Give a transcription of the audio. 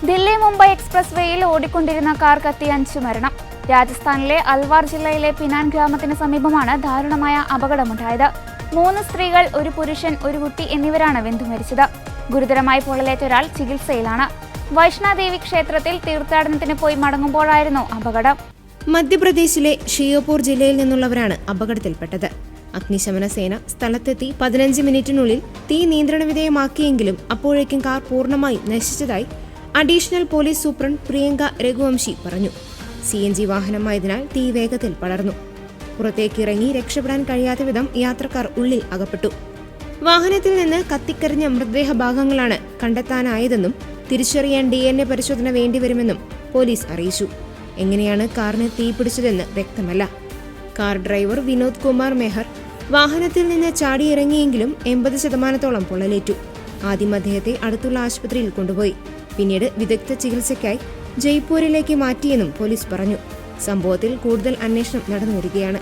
Delhi Mumbai express വേയിൽ ഓടിക്കൊണ്ടിരുന്ന car കത്തി 5 മരണം. രാജസ്ഥാനിലെ അൽവാർ ജില്ലയിലെ പിനാൻ ഗ്രാമത്തിന് സമീപമാണ് ദാരുണമായ അപകടമുണ്ടായത്. 3 സ്ത്രീകൾ, 1 പുരുഷൻ, 1 കുട്ടി എന്നിവരാണ് വെന്തു മരിച്ചത്. ഗുരുതരമായി പൊള്ളലേറ്റ ഒരാൾ ചികിത്സയിലാണ്. വൈഷ്ണോദേവി ക്ഷേത്രത്തിൽ തീർത്ഥാടനത്തിന് പോയി മടങ്ങുമ്പോഴായിരുന്നു അപകടം. മധ്യപ്രദേശിലെ ഷിയോപൂർ ജില്ലയിൽ നിന്നുള്ളവരാണ് അപകടത്തിൽപ്പെട്ടത്. അഗ്നിശമന സേന സ്ഥലത്തെത്തി 15 മിനിറ്റിനുള്ളിൽ തീ നിയന്ത്രണ വിധേയമാക്കിയെങ്കിലും അപ്പോഴേക്കും കാർ പൂർണ്ണമായി നശിച്ചതായി additional police superintendent Priyanka Raghuvanshi പറഞ്ഞു. CNG വാഹനമായതിനാൽ തീ വേഗത്തിൽ പടർന്നു. പുറത്തേക്കിറങ്ങി രക്ഷപ്പെടാൻ കഴിയാത്ത വിധം യാത്രക്കാർ ഉള്ളിൽ അകപ്പെട്ടു. വാഹനത്തിൽ നിന്ന് കത്തിക്കരിഞ്ഞ മൃതദേഹ ഭാഗങ്ങളാണ് കണ്ടെത്താനായതെന്നും തിരിച്ചറിയാൻ DNA പരിശോധന വേണ്ടിവരുമെന്നും പോലീസ് അറിയിച്ചു. എങ്ങനെയാണ് കാറിന് തീ പിടിച്ചതെന്ന് വ്യക്തമല്ല. കാർ ഡ്രൈവർ വിനോദ് കുമാർ മെഹർ വാഹനത്തിൽ നിന്ന് ചാടിയിറങ്ങിയെങ്കിലും 80% പൊള്ളലേറ്റു. ആദ്യം അദ്ദേഹത്തെ അടുത്തുള്ള ആശുപത്രിയിൽ കൊണ്ടുപോയി. പിന്നീട് വിദഗ്ധ ചികിത്സയ്ക്കായി ജയ്പൂരിലേക്ക് മാറ്റിയെന്നും പോലീസ് പറഞ്ഞു. സംഭവത്തിൽ കൂടുതൽ അന്വേഷണം നടന്നുവരികയാണ്.